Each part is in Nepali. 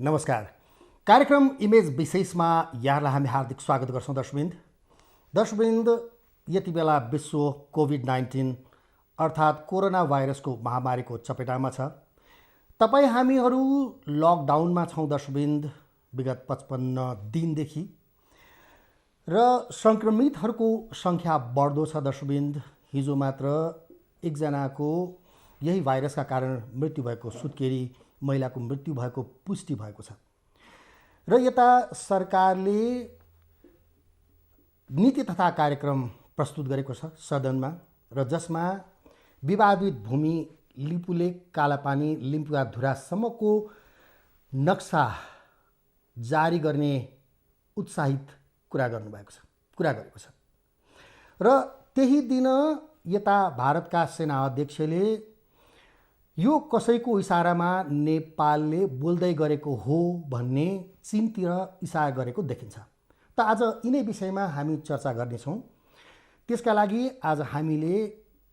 नमस्कार। कार्यक्रम इमेज विशेषमा यहाँलाई हामी हार्दिक स्वागत गर्छौँ। दर्शकवृन्द, यति बेला विश्व कोभिड-19 अर्थात् कोरोना भाइरसको महामारीको चपेटामा छ। तपाईँ हामीहरू लकडाउनमा छौँ दर्शकवृन्द, विगत 55 दिनदेखि, र सङ्क्रमितहरूको सङ्ख्या बढ्दो छ दर्शकवृन्द। हिजो मात्र एकजनाको यही भाइरसका कारण मृत्यु भएको, सुत्केरी महिलाको मृत्यु भएको पुष्टि भएको छ। र यता सरकारले नीति तथा कार्यक्रम प्रस्तुत गरेको छ सदनमा, र जसमा विवादित भूमि लिपुलेक, कालापानी, लिम्पुवाधुरासम्मको नक्सा जारी गर्ने उत्साहित कुरा गरेको छ। र त्यही दिन यता भारतका सेना अध्यक्षले यो कसैको इसारामा नेपालले बोल्दै गरेको हो भन्ने चीनतिर इसारा गरेको देखिन्छ। त आज यिनै विषयमा हामी चर्चा गर्नेछौँ। त्यसका लागि आज हामीले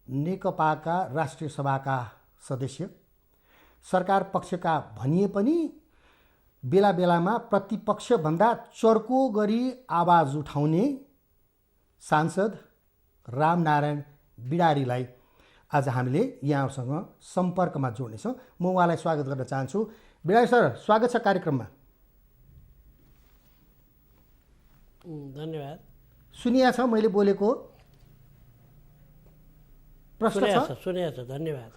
नेकपाका राष्ट्रिय सभाका सदस्य, सरकार पक्षका भनिए पनि बेला बेलामा प्रतिपक्षभन्दा चर्को गरी आवाज उठाउने सांसद रामनारायण बिडारीलाई आज हामीले यहाँहरूसँग सम्पर्कमा जोड्नेछौँ। म उहाँलाई स्वागत गर्न चाहन्छु। बिडारी सर, स्वागत छ कार्यक्रममा। धन्यवाद। सुनिया छ मैले बोलेको? प्रश्न छ? सुनिया छ, धन्यवाद।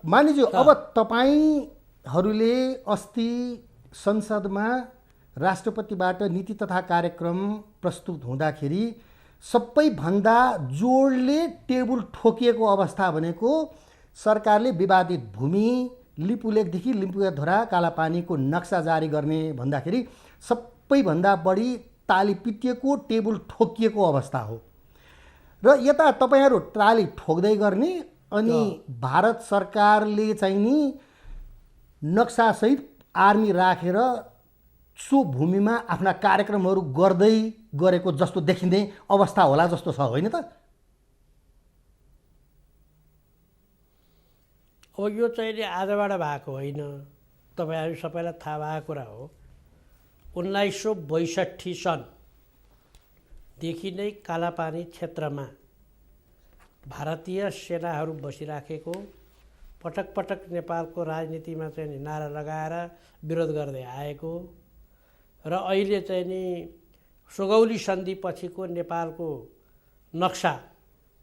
मानिज्यू, अब तपाईँहरूले अस्ति संसदमा राष्ट्रपतिबाट नीति तथा कार्यक्रम प्रस्तुत हुँदाखेरि सबैभन्दा जोडले टेबल ठोकिएको अवस्था भनेको सरकारले विवादित भूमि लिपुलेकदेखि लिम्पुवाधुरा कालापानीको नक्सा जारी गर्ने भन्दाखेरि सबैभन्दा बढी ताली पिटिएको, टेबल ठोकिएको अवस्था हो। र यता तपाईँहरू ताली ठोक्दै गर्ने, अनि भारत सरकारले चाहिँ नि नक्सासहित आर्मी राखेर सो भूमिमा आफ्ना कार्यक्रमहरू गर्दै गरेको जस्तो देखिने अवस्था होला जस्तो छ, होइन त? अब यो चाहिँ आजबाट भएको होइन, तपाईँहरू सबैलाई थाहा भएको कुरा हो। 1962 सनदेखि नै कालापानी क्षेत्रमा भारतीय सेनाहरू बसिराखेको, पटक पटक नेपालको राजनीतिमा चाहिँ नि नारा लगाएर विरोध गर्दै आएको, र अहिले चाहिँ नि सुगौली सन्धि पछिको नेपालको नक्सा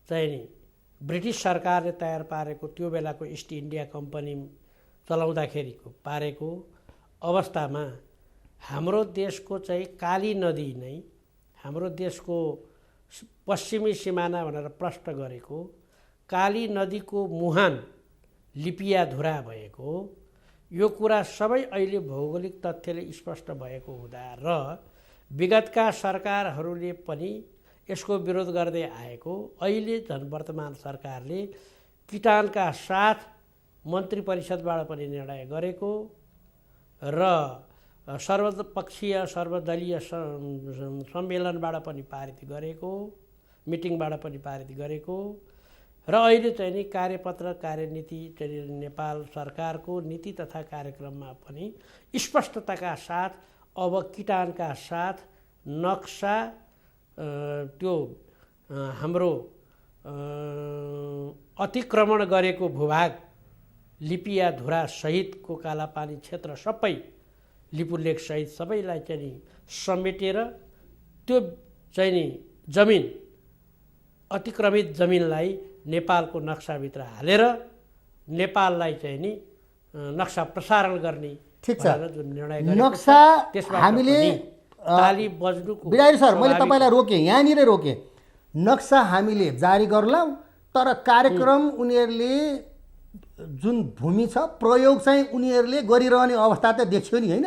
चाहिँ नि ब्रिटिस सरकारले तयार पारेको, त्यो बेलाको इस्ट इन्डिया कम्पनी चलाउँदाखेरिको पारेको अवस्थामा हाम्रो देशको चाहिँ काली नदी नै हाम्रो देशको पश्चिमी सिमाना भनेर प्रष्ट गरेको काली नदीको मुहान लिपियाधुरा भएको, यो कुरा सबै अहिले भौगोलिक तथ्यले स्पष्ट भएको हुँदा र विगतका सरकारहरूले पनि यसको विरोध गर्दै आएको, अहिले झन् वर्तमान सरकारले किटानका साथ मन्त्री परिषदबाट पनि निर्णय गरेको र सर्वपक्षीय सर्वदलीय सम्मेलनबाट पनि पारित गरेको, मिटिङबाट पनि पारित गरेको, र अहिले चाहिँ नि कार्यपत्र कार्यनीति चाहिँ नेपाल सरकारको नीति तथा कार्यक्रममा पनि स्पष्टताका साथ अब किटानका साथ नक्सा त्यो हाम्रो अतिक्रमण गरेको भूभाग लिपियाधुरा सहितको कालापानी क्षेत्र सबै लिपुलेक सहित सबैलाई चाहिँ नि समेटेर त्यो चाहिँ नि जमिन, अतिक्रमित जमिनलाई नेपालको नक्साभित्र हालेर नेपाललाई चाहिँ नि नक्सा प्रसारण गर्ने जुन निर्णय नक्सा हामीले ताली बज्नुको। बिडारी सर, मैले तपाईँलाई रोकेँ, यहाँनिर रोकेँ। नक्सा हामीले जारी गर्लौँ, तर कार्यक्रम उनीहरूले जुन भूमि छ प्रयोग चाहिँ उनीहरूले गरिरहने अवस्था त देखियो नि, होइन?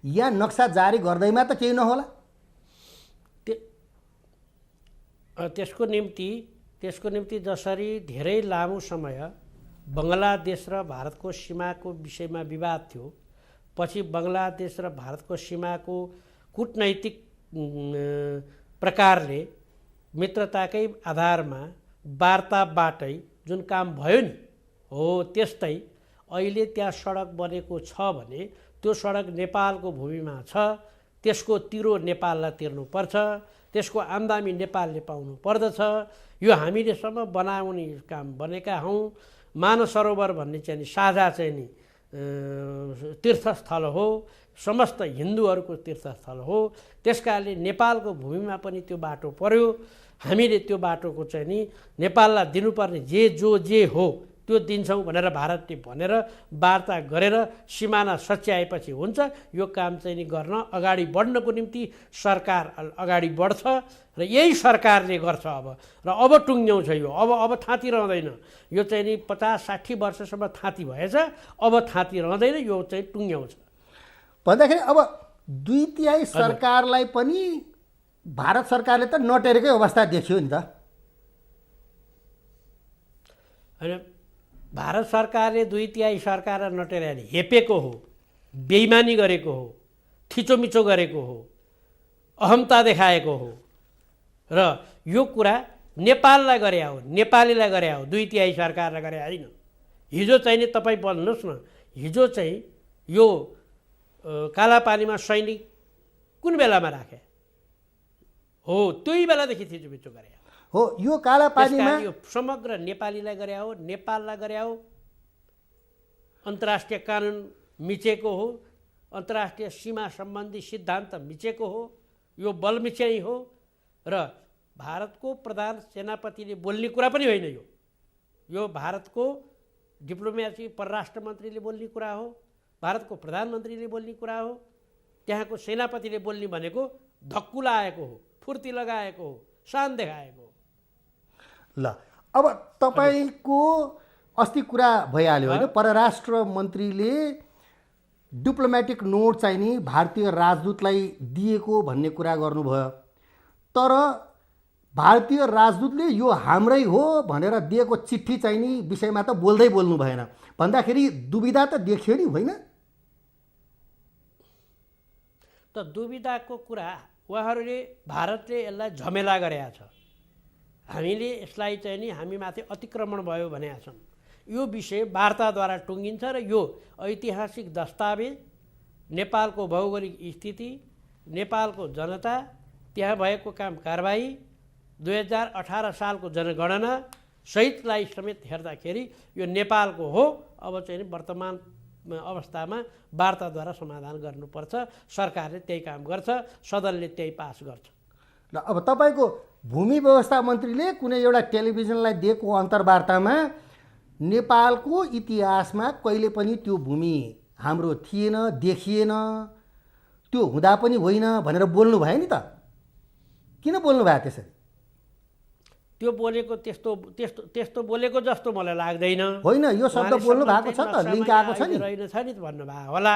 यहाँ नक्सा जारी गर्दैमा त केही नहोला? त्यसको निम्ति जसरी धेरै लामो समय बङ्गलादेश र भारतको सीमाको विषयमा विवाद थियो, पछि बङ्गलादेश र भारतको सीमाको कूटनैतिक प्रकारले मित्रताकै आधारमा वार्ताबाटै जुन काम भयो नि, हो त्यस्तै अहिले त्यहाँ सडक बनेको छ भने त्यो सडक नेपालको भूमिमा छ, त्यसको तिरो नेपाललाई तिर्नुपर्छ, त्यसको आम्दानी नेपालले पाउनु पर्दछ। यो हामीलेसम्म बनाउने काम बनेका हौँ। मानव सरोवर भन्ने चाहिँ साझा चाहिँ नि तीर्थस्थल हो, समस्त हिन्दूहरूको तीर्थस्थल हो। त्यसकारणले नेपालको भूमिमा पनि त्यो बाटो पर्यो। हामीले त्यो बाटोको चाहिँ नि नेपाललाई दिनुपर्ने जे हो त्यो दिन्छौँ भनेर भारतले भनेर वार्ता गरेर सिमाना सच्याएपछि हुन्छ। यो काम चाहिँ नि गर्न अगाडि बढ्नको निम्ति सरकार अगाडि बढ्छ र यही सरकारले गर्छ अब। र अब टुङ्ग्याउँछ यो। अब थाँती रहँदैन। यो चाहिँ नि 50-60 वर्षसम्म थाँती भएछ, अब थाँती रहँदैन, यो चाहिँ टुङ्ग्याउँछ। भन्दाखेरि अब 2/3 सरकारलाई पनि भारत सरकारले त नटेरेकै अवस्था देखियो नि त। होइन, भारत सरकारले 2/3 सरकारलाई नटेर्या नि हेपेको हो, बेइमानी गरेको हो, थिचोमिचो गरेको हो, अहमता देखाएको हो। र यो कुरा नेपाललाई गरे हो, नेपालीलाई गरे हो, 2/3 सरकारलाई गरे होइन। हिजो चाहिँ नि तपाईँ भन्नुहोस् न, हिजो चाहिँ यो कालापानीमा सैनिक कुन बेलामा राखे हो? त्यही बेलादेखि थिचोमिचो गरे हो। यो कालापानीमा यो समग्र नेपालीलाई गरे हो, नेपाललाई गरे हो। अन्तर्राष्ट्रिय कानुन मिचेको हो, अन्तर्राष्ट्रिय सीमा सम्बन्धी सिद्धान्त मिचेको हो, यो बलमिच्याइ हो। र भारतको प्रधान सेनापतिले बोल्ने कुरा पनि होइन यो भारतको डिप्लोमेसी परराष्ट्र मन्त्रीले बोल्ने कुरा हो, भारतको प्रधानमन्त्रीले बोल्ने कुरा हो। त्यहाँको सेनापतिले बोल्ने भनेको धक्कु लगाएको हो, फुर्ती लगाएको हो, शान देखाएको हो। ल अब तपाईँको अस्ति कुरा भइहाल्यो होइन, परराष्ट्र मन्त्रीले डिप्लोमेटिक नोट चाहिँ नि भारतीय राजदूतलाई दिएको भन्ने कुरा गर्नुभयो। तर भारतीय राजदूतले यो हाम्रै हो भनेर दिएको चिठी चाहिँ नि विषयमा त बोल्नु भएन। भन्दाखेरि दुविधा त देखियो नि, होइन? त दुविधाको कुरा उहाँहरूले भारतले यसलाई झमेला गरेका छ। हामीले यसलाई चाहिँ नि हामीमाथि अतिक्रमण भयो भनेका छौँ। यो विषय वार्ताद्वारा टुङ्गिन्छ र यो ऐतिहासिक दस्तावेज, नेपालको भौगोलिक स्थिति, नेपालको जनता, त्यहाँ भएको काम कारबाही, 2018 सालको जनगणना सहितलाई समेत हेर्दाखेरि यो नेपालको हो। अब चाहिँ वर्तमान अवस्थामा वार्ताद्वारा समाधान गर्नुपर्छ। सरकारले त्यही काम गर्छ, सदनले त्यही पास गर्छ। र अब तपाईँको भूमि व्यवस्था मन्त्रीले कुनै एउटा टेलिभिजनलाई दिएको अन्तर्वार्तामा नेपालको इतिहासमा कहिले पनि त्यो भूमि हाम्रो थिएन, देखिएन, त्यो हुँदा पनि होइन भनेर बोल्नु भयो नि त। किन बोल्नु भयो त्यसरी? त्यो बोलेको त्यस्तो बोलेको जस्तो मलाई लाग्दैन। होइन, यो शब्द बोल्नु भएको छ त, लिङ्क आएको छ नि। रहेनछ नि भन्नुभयो होला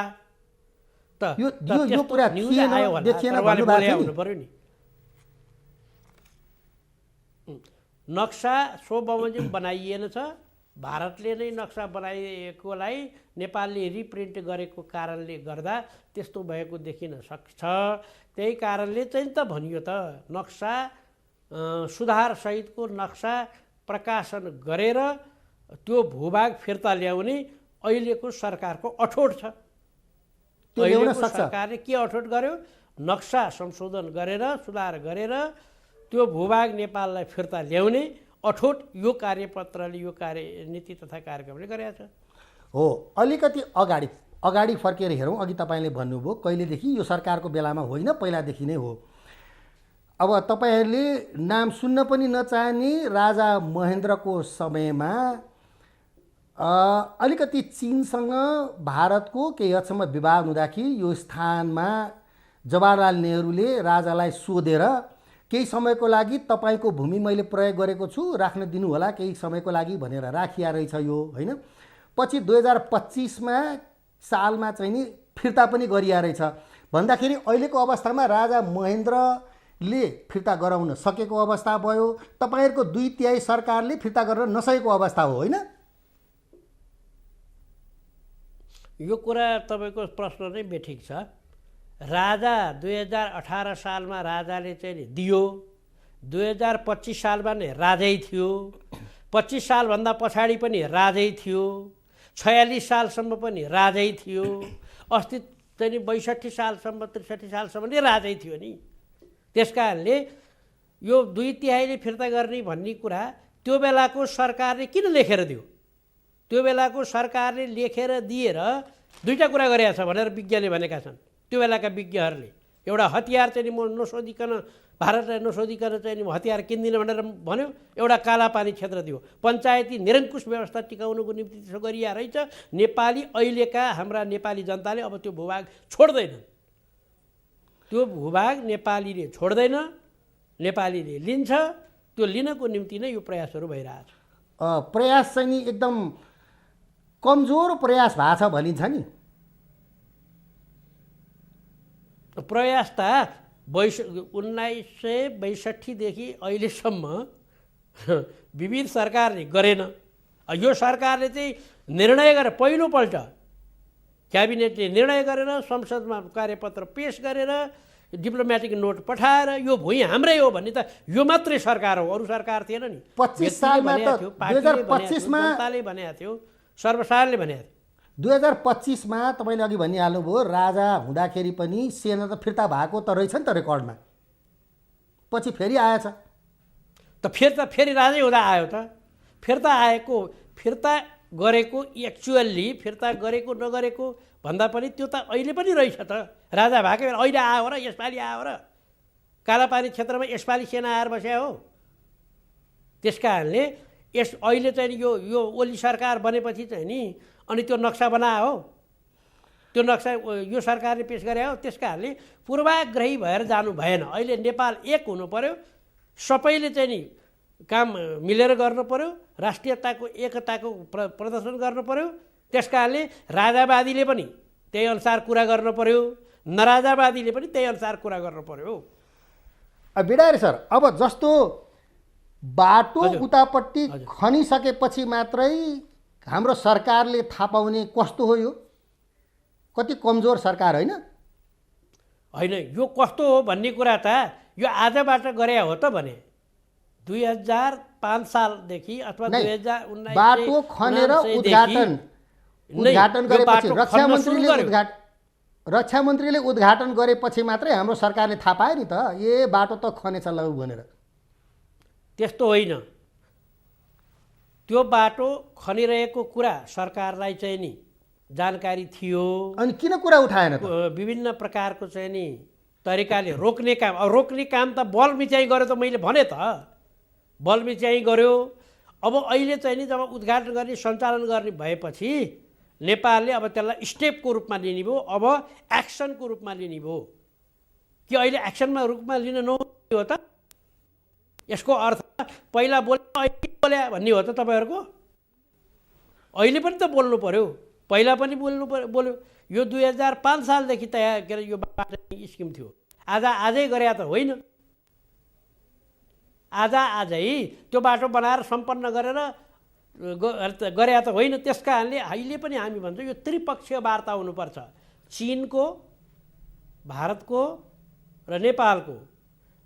त। यो कुरा थिएन, देखिएन भन्नुभएको पर्यो नि। नक्सा सो बमोजिम बनाइएन छ। भारतले नै नक्सा बनाइएकोलाई नेपालले रिप्रिन्ट गरेको कारणले गर्दा त्यस्तो भएको देखिन सक्छ। त्यही कारणले चाहिँ त भनियो त, नक्सा सुधार सहितको नक्सा प्रकाशन गरेर त्यो भूभाग फिर्ता ल्याउने अहिलेको सरकारको अठोट छ। अहिलेको सरकारले के अठोट गर्यो? नक्सा संशोधन गरेर, सुधार गरेर त्यो भूभाग नेपाललाई फिर्ता ल्याउने अठोट यो कार्यपत्रले, यो कार्यनीति तथा कार्यक्रमले गरेको छ। हो, अलिकति अगाडि फर्केर हेरौँ। अघि तपाईँले भन्नुभयो कहिलेदेखि, यो सरकारको बेलामा होइन, पहिलादेखि नै हो। अब तपाईँहरूले नाम सुन्न पनि नचाहने राजा महेन्द्रको समयमा अलिकति चीनसँग भारतको केही हदसम्म विवाद हुँदाखेरि यो स्थानमा जवाहरलाल नेहरूले राजालाई सोधेर केही समयको लागि तपाईँको भूमि मैले प्रयोग गरेको छु, राख्न दिनु होला केही समयको लागि भनेर राखिया रहेछ यो, होइन? पछि 2025 सालमा चाहिँ नि फिर्ता पनि गरिया रहेछ। भन्दाखेरि अहिलेको अवस्थामा राजा महेन्द्रले फिर्ता गराउन सकेको अवस्था भयो, तपाईँहरूको 2/3 सरकारले फिर्ता गरेर नसकेको अवस्था हो, होइन? यो कुरा तपाईँको प्रश्न नै बेठिक छ। राजा 2018 सालमा राजाले चाहिँ दियो, 2025 सालमा नै राजै थियो, 25 सालभन्दा पछाडि पनि राजै थियो, 46 सालसम्म पनि राजै थियो, अस्ति चाहिँ 62 सालसम्म 63 सालसम्म नै राजै थियो नि। त्यस कारणले यो 2/3 फिर्ता गर्ने भन्ने कुरा त्यो बेलाको सरकारले किन लेखेर दियो? त्यो बेलाको सरकारले लेखेर दिएर दुईटा कुरा गरेका छ भनेर विज्ञले भनेका छन्। त्यो बेलाका विज्ञहरूले एउटा हतियार चाहिँ म नसोधिकन, भारतलाई नसोधिकन चाहिँ म हतियार किन्दिनँ भनेर भन्यो, एउटा कालापानी क्षेत्र दियो। पञ्चायती निरङ्कुश व्यवस्था टिकाउनुको निम्ति त्यसो गरिया रहेछ। नेपाली अहिलेका हाम्रा नेपाली जनताले अब त्यो भूभाग छोड्दैन, त्यो भूभाग नेपालीले छोड्दैन, नेपालीले लिन्छ। त्यो लिनको निम्ति नै यो प्रयासहरू भइरहेछ। प्रयास चाहिँ नि एकदम कमजोर प्रयास भएको छ भनिन्छ नि। प्रयास त 1962 देखि अहिलेसम्म विविध सरकारले गरेन। यो सरकारले चाहिँ निर्णय गरेर पहिलोपल्ट क्याबिनेटले निर्णय गरेर संसदमा कार्यपत्र पेश गरेर डिप्लोमेटिक नोट पठाएर यो भुइँ हाम्रै हो भन्ने त यो मात्रै सरकार हो, अरू सरकार थिएन नि। 25 सालमा त 2025 मा जनताले भनेको थियो, सर्वसाधारणले भनेको थियो। 2025 मा तपाईँले अघि भनिहाल्नुभयो राजा हुँदाखेरि पनि सेना त फिर्ता भएको त रहेछ नि त रेकर्डमा, पछि फेरि आएछ त। फेरि राजै हुँदा आयो त। फिर्ता आएको, फिर्ता गरेको, एक्चुअल्ली फिर्ता गरेको नगरेको भन्दा पनि त्यो त अहिले पनि रहेछ त। राजा भएको बेला अहिले आयो र यसपालि आयो र कालापानी क्षेत्रमा यसपालि सेना आएर बस्या हो। त्यस कारणले अहिले चाहिँ यो ओली सरकार बनेपछि चाहिँ नि अनि त्यो नक्सा बनायो हो, त्यो नक्सा यो सरकारले पेश गरे हो। त्यस कारणले पूर्वाग्रही भएर जानु भएन। अहिले नेपाल एक हुनु पर्यो, सबैले चाहिँ नि काम मिलेर गर्नु पर्यो, राष्ट्रियताको एकताको प्रदर्शन गर्नु पर्यो। त्यस कारणले राजावादीले पनि त्यही अनुसार कुरा गर्नु पर्यो, नराजावादीले पनि त्यही अनुसार कुरा गर्नु पर्यो। बिडारी सर, अब जस्तो बाटो उतापट्टि खनिसकेपछि मात्रै हाम्रो सरकारले थाहा पाउने कस्तो हो यो? कति कमजोर सरकार होइन? होइन, यो कस्तो हो भन्ने कुरा त यो आजबाट गरे हो त भने 2005 सालदेखि अथवा 2019 बाटो खनेर उद्घाटन गरेपछि रक्षा मन्त्रीले उद्घाटन गरेपछि मात्रै हाम्रो सरकारले थाहा पायो नि त ए बाटो त खनेछ लौ भनेर। त्यस्तो होइन, त्यो बाटो खनिरहेको कुरा सरकारलाई चाहिँ नि जानकारी थियो। अनि किन कुरा उठाएन त? विभिन्न प्रकारको चाहिँ नि तरिकाले रोक्ने काम। अब रोक्ने काम त बलमिच्याइ गर्यो त, मैले भने त बलमिच्याइ गर्यो। अब अहिले चाहिँ नि जब उद्घाटन गर्ने सञ्चालन गर्ने भएपछि नेपालले अब त्यसलाई स्टेपको रूपमा लिने भयो, अब एक्सनको रूपमा लिने भयो। कि अहिले एक्सनमा रूपमा लिन नहुने हो त? यसको अर्थ पहिला बोले अहिले बोले भन्ने हो त तपाईँहरूको? अहिले पनि त बोल्नु पर्यो, पहिला पनि बोल्यो। यो 2005 सालदेखि तयार के अरे यो बाटो स्किम थियो। आजै गरे त होइन, आजै त्यो बाटो बनाएर सम्पन्न गरेर गरे त होइन। त्यस कारणले अहिले पनि हामी भन्छौँ यो त्रिपक्षीय वार्ता हुनुपर्छ। चीनको, भारतको र नेपालको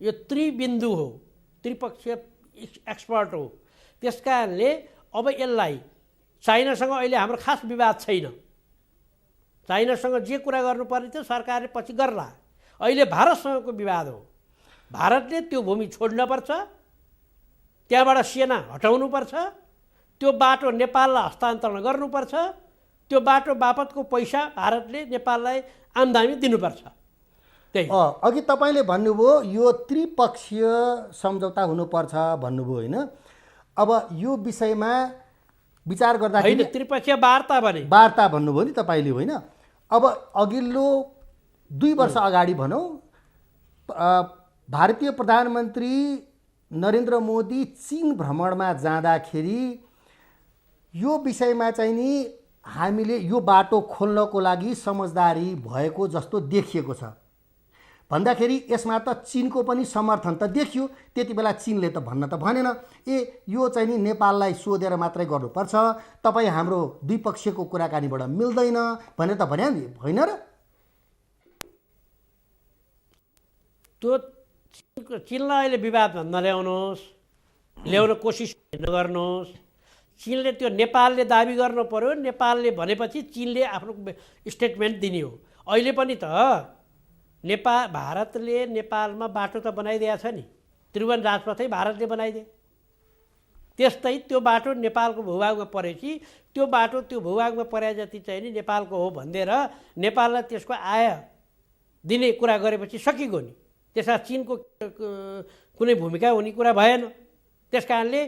यो त्रिबिन्दु हो, त्रिपक्षीय एक्सपर्ट हो। त्यस कारणले अब यसलाई चाइनासँग अहिले हाम्रो खास विवाद छैन। चाइनासँग जे कुरा गर्नुपर्ने थियो सरकारले पछि गर्ला। अहिले भारतसँगको विवाद हो। भारतले त्यो भूमि छोड्नुपर्छ, त्यहाँबाट सेना हटाउनुपर्छ, त्यो बाटो नेपाललाई हस्तान्तरण गर्नुपर्छ, त्यो बाटो बापतको पैसा भारतले नेपाललाई आम्दानी दिनुपर्छ। त्यही अघि तपाईँले भन्नुभयो यो त्रिपक्षीय सम्झौता हुनुपर्छ भन्नुभयो होइन? अब यो विषयमा विचार गर्दाखेरि त्रिपक्षीय वार्ता भन्नुभयो नि तपाईँले होइन? अब अघिल्लो 2 वर्ष अगाडि भनौँ भारतीय प्रधानमन्त्री नरेन्द्र मोदी चीन भ्रमणमा जाँदाखेरि यो विषयमा चाहिँ नि हामीले यो बाटो खोल्नको लागि समझदारी भएको जस्तो देखिएको छ भन्दाखेरि यसमा त चीनको पनि समर्थन त देखियो। त्यति बेला चीनले त भन्न त भनेन यो चाहिँ नि नेपाललाई सोधेर मात्रै गर्नुपर्छ, तपाईँ हाम्रो द्विपक्षीयको कुराकानीबाट मिल्दैन भनेर त भने होइन र? त्यो चीनलाई अहिले विवादमा नल्याउनुहोस्, ल्याउन कोसिस नगर्नुहोस्। चीनले त्यो नेपालले दाबी गर्नु पर्यो, नेपालले भनेपछि चीनले आफ्नो स्टेटमेन्ट दिने हो। अहिले पनि त भारतले नेपालमा बाटो त बनाइदिएको छ नि, त्रिभुवन राजपथै भारतले बनाइदिए। त्यस्तै त्यो बाटो नेपालको भूभागमा परेपछि त्यो बाटो त्यो भूभागमा परे जति चाहिँ नि नेपालको हो भनिदिएर नेपाललाई त्यसको आय दिने कुरा गरेपछि सकिगयो नि। त्यसमा चीनको कुनै भूमिका हुने कुरा भएन। त्यस कारणले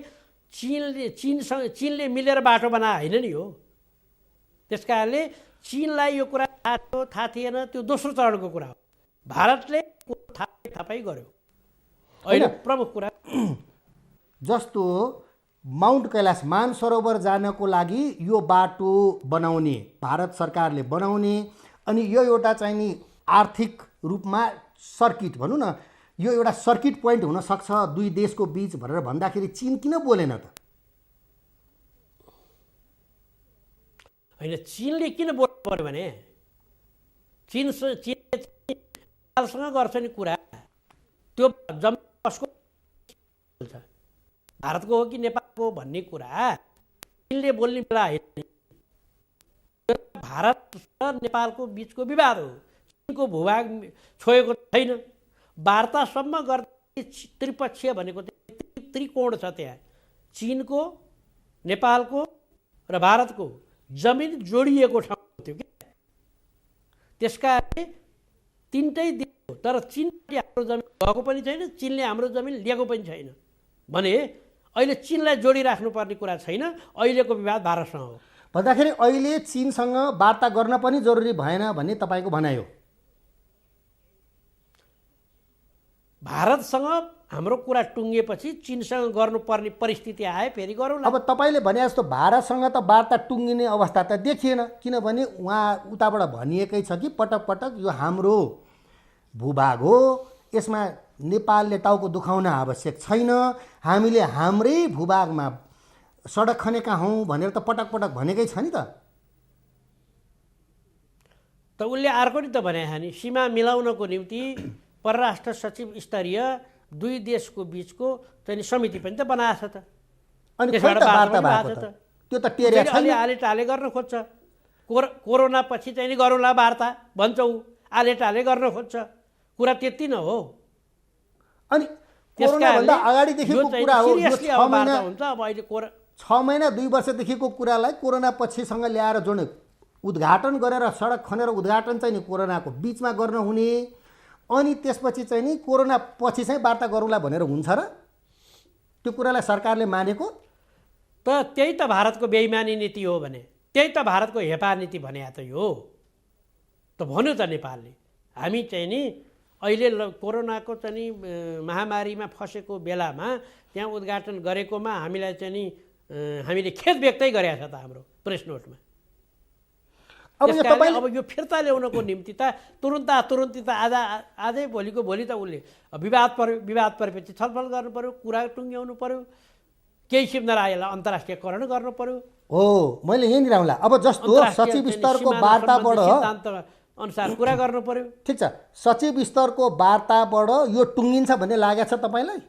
चीनले मिलेर बाटो बनाए होइन नि हो। त्यस कारणले चीनलाई यो कुरा थाहा थिएन, त्यो दोस्रो चरणको कुरा हो। भारतले थाहै गर्यो। अहिले प्रमुख कुरा जस्तो माउन्ट कैलाश मानसरोवर जानको लागि यो बाटो बनाउने भारत सरकारले बनाउने, अनि यो एउटा चाहिँ नि आर्थिक रूपमा सर्किट भनौँ न, यो एउटा सर्किट पोइन्ट हुनसक्छ दुई देशको बीच भनेर भन्दाखेरि चीन किन बोलेन त? होइन, चीनले किन बोल्नु पर्यो भने चीनसँग गर्छ नि कुरा, त्यो जम्मू कसको बोल्छ, भारतको हो कि नेपालको भन्ने कुरा चीनले बोल्ने बेला होइन। भारत र नेपालको बिचको विवाद हो। चीनको भूभाग छोएको छैन। वार्तासम्म गर्दा त्रिपक्षीय भनेको त्रिकोण छ। त्यहाँ चीनको, नेपालको र भारतको जमिन जोडिएको ठाउँ थियो क्या। त्यसकारणले तिनटै दियो, तर चीनले हाम्रो जमिन गएको पनि छैन, चीनले हाम्रो जमिन लिएको पनि छैन भने अहिले चीनलाई जोडिराख्नुपर्ने कुरा छैन। अहिलेको विवाद भारतसँग हो भन्दाखेरि अहिले चीनसँग वार्ता गर्न पनि जरुरी भएन भन्ने तपाईँको भनाइ हो। भारतसँग हाम्रो कुरा टुङ्गिएपछि चीनसँग गर्नुपर्ने परिस्थिति आए, फेरि गरौँ। अब तपाईँले भने जस्तो भारतसँग त वार्ता टुङ्गिने अवस्था त देखिएन, किनभने उहाँ उताबाट भनिएकै छ कि पटक पटक यो हाम्रो भूभाग हो, यसमा नेपालले टाउको दुखाउन आवश्यक छैन, हामीले हाम्रै भूभागमा सडक खनेका हौँ भनेर त पटक पटक भनेकै छ नि त। उसले अर्को नि त भने नि, सीमा मिलाउनको निम्ति परराष्ट्र सचिव स्तरीय दुई देशको बिचको चाहिँ समिति पनि त बनाएको छ त। अनि त्यो त टेरिया छैन, आले टाले गर्न खोज्छ। कोरोना पछि चाहिँ नि गरौँला वार्ता भन्छौ, आले टाले गर्न खोज्छ। कुरा त्यति न हो। अनि कोरोनाभन्दा अगाडिदेखिको कुरा हो यो। 6 महिना 2 वर्षदेखिको कुरालाई कोरोना पछिसँग ल्याएर जोड्ने, उद्घाटन गरेर सडक खनेर उद्घाटन चाहिँ नि कोरोनाको बिचमा गर्न हुने, अनि त्यसपछि चाहिँ नि कोरोना पछि चाहिँ वार्ता गरौँला भनेर हुन्छ र? त्यो कुरालाई सरकारले मानेको त त्यही त भारतको बेइमानी नीति हो भने, त्यही त भारतको हेपा नीति भने त यो त भन्यो त नेपालले। हामी चाहिँ नि अहिले कोरोनाको चाहिँ नि महामारीमा फसेको बेलामा त्यहाँ उद्घाटन गरेकोमा हामीलाई चाहिँ नि हामीले खेद व्यक्तै गरेका छ त हाम्रो प्रेस नोटमा। अब यो फिर्ता ल्याउनको निम्ति त तुरुन्तै त आजै भोलिको भोलि त उसले विवाद परेपछि छलफल गर्नु पर्यो, कुरा टुङ्ग्याउनु पर्यो, केही सिप नराखेलाई अन्तर्राष्ट्रियकरण गर्नु पर्यो। हो, मैले यहीँनिर आउँला। अब जस्तो सचिव स्तरको वार्ताबाट अनुसार कुरा गर्नु पर्यो। ठिक छ, सचिव स्तरको वार्ताबाट यो टुङ्गिन्छ भन्ने लागेको छ तपाईँलाई?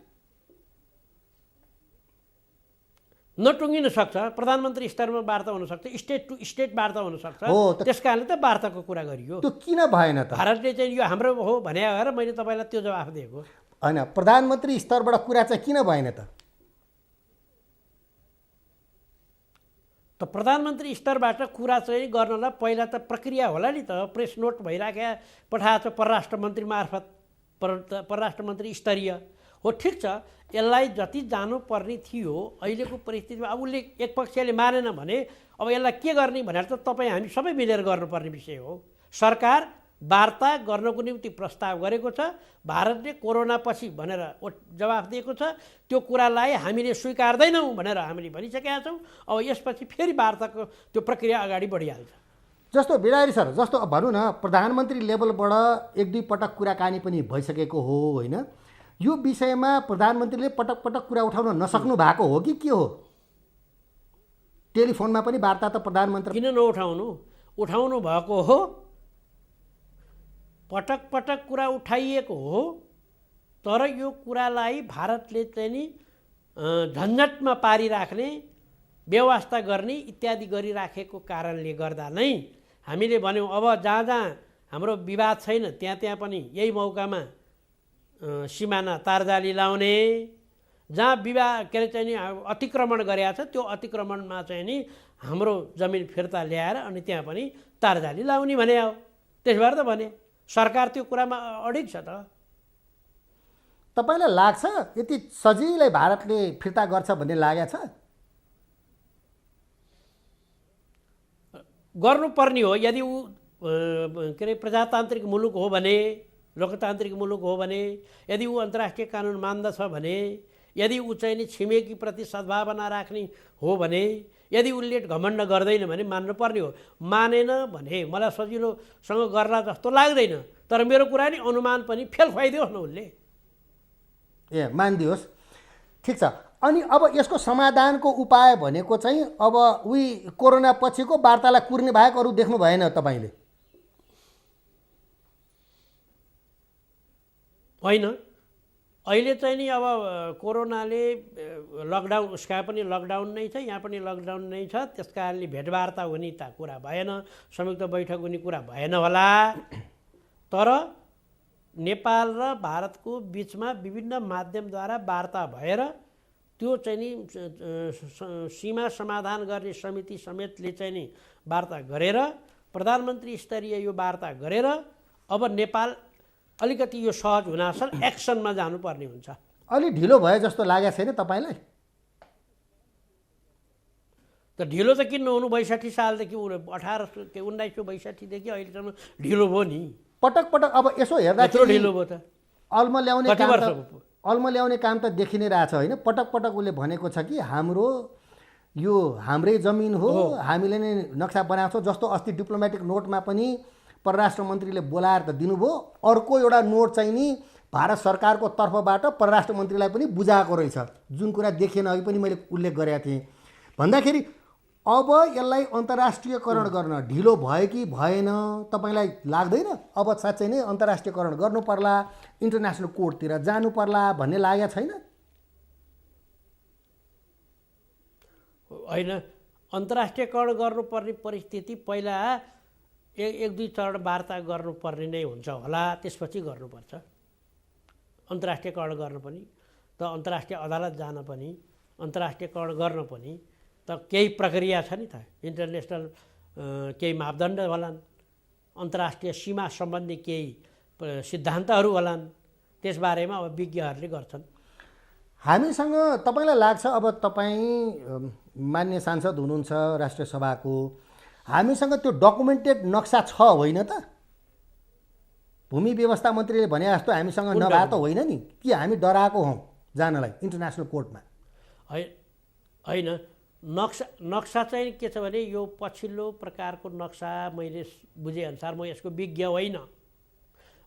नटुङ्गिन सक्छ, प्रधानमन्त्री स्तरमा वार्ता हुनसक्छ, स्टेट टु स्टेट वार्ता हुनसक्छ। त्यस कारणले त वार्ताको कुरा गरियो। त्यो किन भएन त? भारतले चाहिँ यो हाम्रो हो भने भएर मैले तपाईँलाई त्यो जवाफ दिएको होइन। प्रधानमन्त्री स्तरबाट कुरा चाहिँ किन भएन त? प्रधानमन्त्री स्तरबाट कुरा चाहिँ गर्नलाई पहिला त प्रक्रिया होला नि त। प्रेस नोट भइराखेका पठाएको छ परराष्ट्र मन्त्री मार्फत, परराष्ट्र मन्त्री स्तरीय हो। ठिक छ, यसलाई जति जानुपर्ने थियो अहिलेको परिस्थितिमा अब उसले एक पक्षले मानेन भने अब यसलाई के गर्ने भनेर त तपाईँ हामी सबै मिलेर गर्नुपर्ने विषय हो। सरकार वार्ता गर्नको निम्ति प्रस्ताव गरेको छ, भारतले कोरोना पछि भनेर जवाफ दिएको छ। त्यो कुरालाई हामीले स्वीकार्दैनौँ भनेर हामीले भनिसकेका छौँ। अब यसपछि फेरि वार्ताको त्यो प्रक्रिया अगाडि बढिहाल्छ। जस्तो बिरारी सर, जस्तो भनौँ न प्रधानमन्त्री लेभलबाट 1-2 पटक कुराकानी पनि भइसकेको हो होइन? यो विषयमा प्रधानमन्त्रीले पटक पटक कुरा उठाउन नसक्नु भएको हो कि के हो? टेलिफोनमा पनि वार्ता त प्रधानमन्त्री किन उठाउनु भएको हो। पटक पटक कुरा उठाइएको हो, तर यो कुरालाई भारतले चाहिँ नि झन्झटमा पारिराख्ने, व्यवस्था गर्ने इत्यादि गरिराखेको कारणले गर्दा नै हामीले भन्यौँ अब जहाँ जहाँ हाम्रो विवाद छैन त्यहाँ पनि यही मौकामा सिमाना तारजाली लाउने, जहाँ के अरे चाहिँ नि अतिक्रमण गरेको छ त्यो अतिक्रमणमा चाहिँ नि हाम्रो जमिन फिर्ता ल्याएर अनि त्यहाँ पनि तारजाली लाउने भने हो। त्यसबाट त भने सरकार त्यो कुरामा अडिग छ त। तपाईँलाई लाग्छ यति सजिलै भारतले फिर्ता गर्छ भन्ने लागेको छ? गर्नुपर्ने हो यदि ऊ के अरे प्रजातान्त्रिक मुलुक हो भने, लोकतान्त्रिक मुलुक हो भने, यदि ऊ अन्तर्राष्ट्रिय कानुन मान्दछ भने, यदि ऊ चाहिँ नि छिमेकीप्रति सद्भावना राख्ने हो भने, यदि उसले घमण्ड गर्दैन भने मान्नुपर्ने हो। मानेन भने मलाई सजिलोसँग गर्ला जस्तो लाग्दैन। तर मेरो कुरा नि अनुमान पनि फेल खुवाइदियोस् न उसले। ए मानिदियोस्, ठिक छ। अनि अब यसको समाधानको उपाय भनेको चाहिँ अब उही कोरोना पछिको वार्तालाई कुर्ने बाहेक अरू देख्नु भएन तपाईँले? होइन, अहिले चाहिँ नि अब कोरोनाले लकडाउन, उसका पनि लकडाउन नै छ, यहाँ पनि लकडाउन नै छ। त्यस कारणले भेटवार्ता हुने त कुरा भएन, संयुक्त बैठक हुने कुरा भएन होला। तर नेपाल र भारतको बिचमा विभिन्न माध्यमद्वारा वार्ता भएर त्यो चाहिँ नि सीमा समाधान गर्ने समिति समेतले चाहिँ नि वार्ता गरेर, प्रधानमन्त्री स्तरीय यो वार्ता गरेर अब नेपाल अलिकति यो सहज हुनासाथ एक्सनमा जानुपर्ने हुन्छ। अलि ढिलो भयो जस्तो लागेको छैन तपाईँलाई? त ढिलो त किन नहुनु, 62 सालदेखि 1962देखि अहिलेसम्म ढिलो भयो नि। पटक पटक अब यसो हेर्दा ढिलो भयो त। अल्म ल्याउने काम त देखि नै रहेछ होइन? पटक पटक उसले भनेको छ कि हाम्रो यो हाम्रै जमिन हो, हामीले नै नक्सा बनाएको छौँ। जस्तो अस्ति डिप्लोमेटिक नोटमा पनि परराष्ट्र मन्त्रीले बोलाएर त दिनुभयो। अर्को एउटा नोट चाहिँ नि भारत सरकारको तर्फबाट परराष्ट्र मन्त्रीलाई पनि बुझाएको रहेछ, जुन कुरा देखिएन, अघि पनि मैले उल्लेख गरेको थिएँ। भन्दाखेरि अब यसलाई अन्तर्राष्ट्रियकरण गर्न ढिलो भयो कि भएन तपाईँलाई लाग्दैन? अब साँच्चै नै अन्तर्राष्ट्रियकरण गर्नु पर्ला, इन्टरनेसनल कोर्टतिर जानु पर्ला भन्ने लागेको छैन? होइन, अन्तर्राष्ट्रियकरण गर्नुपर्ने परिस्थिति पहिला एक दुई चरण वार्ता गर्नुपर्ने नै हुन्छ होला, त्यसपछि गर्नुपर्छ। अन्तर्राष्ट्रियकरण गर्न पनि त अन्तर्राष्ट्रिय अदालत जान पनि, अन्तर्राष्ट्रियकरण गर्न पनि त केही प्रक्रिया छ नि त। इन्टरनेसनल केही मापदण्ड होलान्, अन्तर्राष्ट्रिय सीमा सम्बन्धी केही सिद्धान्तहरू होलान्, त्यसबारेमा अब विज्ञहरूले गर्छन्। हामीसँग तपाईँलाई लाग्छ, अब तपाईँ मान्य सांसद हुनुहुन्छ राष्ट्रिय सभाको, हामीसँग त्यो डकुमेन्टेड नक्सा छ होइन त? भूमि व्यवस्था मन्त्रीले भने जस्तो हामीसँग नभए त होइन नि कि हामी डराएको हौँ जानलाई इन्टरनेसनल कोर्टमा? होइन, नक्सा चाहिँ के छ भने यो पछिल्लो प्रकारको नक्सा मैले बुझेअनुसार, म यसको विज्ञ होइन,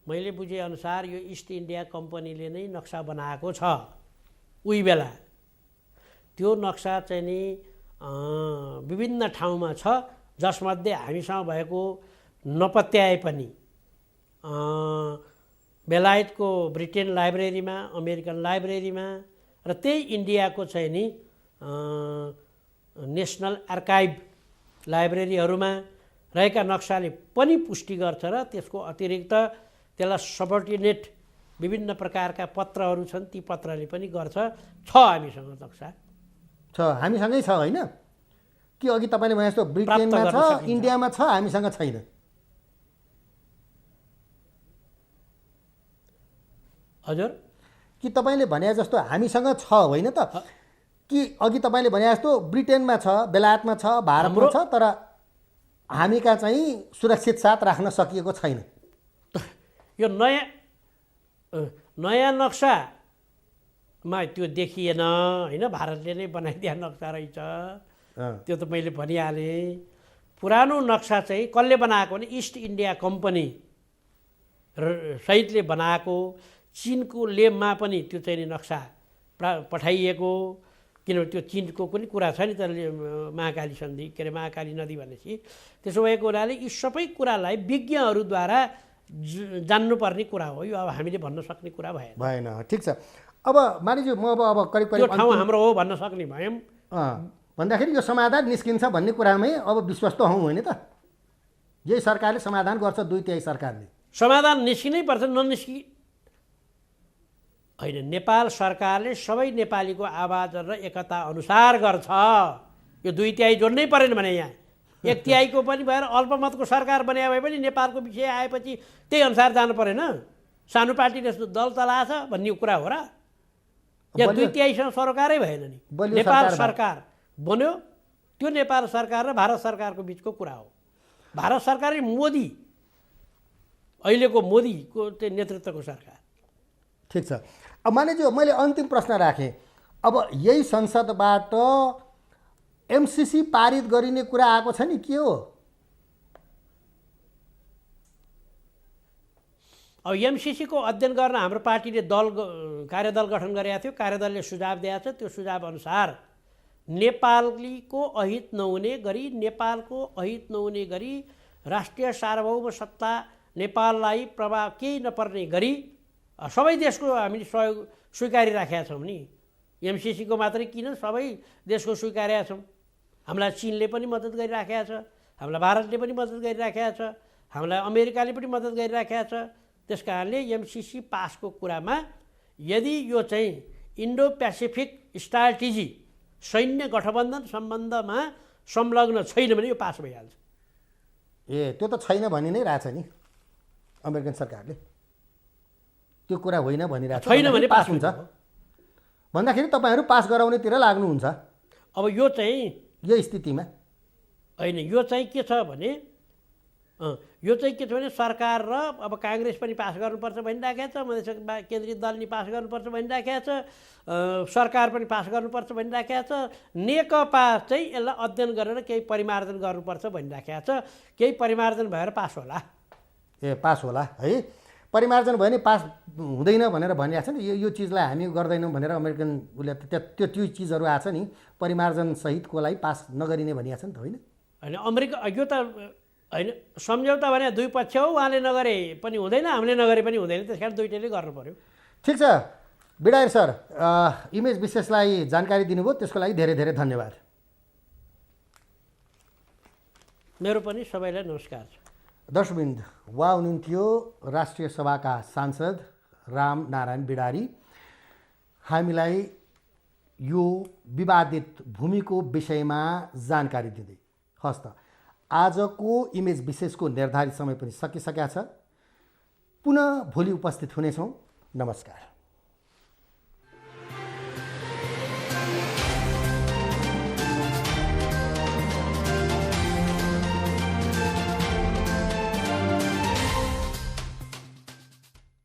मैले बुझेअनुसार यो इस्ट इन्डिया कम्पनीले नै नक्सा बनाएको छ उही बेला। त्यो नक्सा चाहिँ नि विभिन्न ठाउँमा छ, जसमध्ये हामीसँग भएको नपत्याए पनि बेलायतको ब्रिटेन लाइब्रेरीमा, अमेरिकन लाइब्रेरीमा र त्यही इन्डियाको चाहिँ नि नेसनल आर्काइभ लाइब्रेरीहरूमा रहेका नक्साले पनि पुष्टि गर्छ। र त्यसको अतिरिक्त त्यसलाई सबर्डिनेट विभिन्न प्रकारका पत्रहरू छन्, ती पत्रले पनि गर्छ। छ हामीसँग नक्सा, छ, हामीसँगै छ होइन? कि अघि तपाईँले भने जस्तो ब्रिटेनमा छ, इन्डियामा छ, हामीसँग छैन? हजुर, कि तपाईँले भने जस्तो हामीसँग छ होइन त? कि अघि तपाईँले भने जस्तो ब्रिटेनमा छ, बेलायतमा छ, भारतमा छ, तर हामीका चाहिँ सुरक्षित साथ राख्न सकिएको छैन? यो नयाँ नक्सामा त्यो देखिएन होइन? भारतले नै बनाइदिया नक्सा रहेछ त्यो त मैले भनिहालेँ। पुरानो नक्सा चाहिँ कसले बनाएको भने इस्ट इन्डिया कम्पनी सहितले बनाएको। चिनको लेबमा पनि त्यो चाहिँ नक्सा पठाइएको, किनभने त्यो चिनको पनि कुरा छ नि त, महाकाली सन्धि, के अरे महाकाली नदी भनेपछि। त्यसो भएको हुनाले यी सबै कुरालाई विज्ञहरूद्वारा जान्नुपर्ने कुरा हो। यो अब हामीले भन्न सक्ने कुरा भएन। ठिक छ। अब मानिज्यू, म अब करिब त्यो ठाउँ हाम्रो हो भन्न सक्ने भयौँ। भन्दाखेरि यो समाधान निस्किन्छ भन्ने कुरामै अब विश्वस्त हौँ होइन त? यही सरकारले समाधान गर्छ, 2/3 सरकारले समाधान निस्किनै पर्छ, ननिस्कि होइन। नेपाल सरकारले सबै नेपालीको आवाज र एकता अनुसार गर्छ। यो 2/3 जोड्नै परेन भने यहाँ 1/3 पनि भएर अल्पमतको सरकार बने भए पनि नेपालको विषय आएपछि त्यही अनुसार जानु परेन। सानो पार्टीले दल चलाएछ भन्ने कुरा हो र? या 2/3सँग सरकारै भएन नि। नेपाल सरकार बन्यो, त्यो नेपाल सरकार र भारत सरकारको बिचको कुरा हो। भारत सरकार मोदी, अहिलेको मोदीको त्यो नेतृत्वको सरकार। ठिक छ। अब मानेज्यू, मैले अन्तिम प्रश्न राखेँ। अब यही संसदबाट एमसिसी पारित गरिने कुरा आएको छ नि, के हो? अब एमसिसीको अध्ययन गर्न हाम्रो पार्टीले कार्यदल गठन गरेका थियो। कार्यदलले सुझाव दिएको छ। त्यो सुझाव अनुसार नेपालको अहित नहुने गरी, नेपालको अहित नहुने गरी, राष्ट्रिय सार्वभौम सत्ता नेपाललाई प्रभाव केही नपर्ने गरी सबै देशको हामीले सहयोग स्वीकारिराखेका छौँ नि। एमसिसीको मात्रै किन, सबै देशको स्वीकारेका छौँ। हामीलाई चिनले पनि मद्दत गरिराखेका छ, हामीलाई भारतले पनि मद्दत गरिराखेका छ, हामीलाई अमेरिकाले पनि मद्दत गरिराखेका छ। त्यस कारणले एमसिसी पासको कुरामा यदि यो चाहिँ इन्डो पेसिफिक स्ट्राटेजी सैन्य गठबन्धन सम्बन्धमा संलग्न छैन भने यो पास भइहाल्छ। त्यो त छैन भनि नै रहेछ नि अमेरिकन सरकारले। त्यो कुरा होइन भनिरहेको छ। छैन भने पास हुन्छ भन्दाखेरि तपाईँहरू पास गराउनेतिर लाग्नुहुन्छ। अब यो चाहिँ यो स्थितिमा होइन, यो चाहिँ के छ भने सरकार र अब काङ्ग्रेस पनि पास गर्नुपर्छ भनिराखेको छ, मधेस केन्द्रीय दलले पास गर्नुपर्छ भनिराखेको छ, सरकार पनि पास गर्नुपर्छ भनिराखेको छ। नेकपा चाहिँ यसलाई अध्ययन गरेर केही परिमार्जन गर्नुपर्छ भनिराखेको छ। केही परिमार्जन भएर पास होला। पास होला है। परिमार्जन भयो भने पास हुँदैन भनेर भनिरहेको छ नि। यो चिजलाई हामी गर्दैनौँ भनेर अमेरिकन उसले त्यो चिजहरू आएको छ नि, परिमार्जन सहितको लागि पास नगरिने भनिएको छ नि त, होइन? होइन, अमेरिका यो त होइन, सम्झौता भने दुई पक्ष हो। उहाँले नगरे पनि हुँदैन, हामीले नगरे पनि हुँदैन। त्यस कारण दुइटैले गर्नु पर्यो। ठिक छ बिडायर सर, इमेज विशेषलाई जानकारी दिनुभयो, त्यसको लागि धेरै धेरै धन्यवाद। मेरो पनि सबैलाई नमस्कार छ। दर्शकवृन्द, उहाँ हुनुहुन्थ्यो राष्ट्रिय सभाका सांसद राम नारायण बिडारी। हामीलाई यो विवादित भूमिको विषयमा जानकारी दिँदै। हस् त, आजको इमेज विशेषको निर्धारित समय पनि सकिसकेका छ। पुनः भोलि उपस्थित हुनेछौँ। नमस्कार।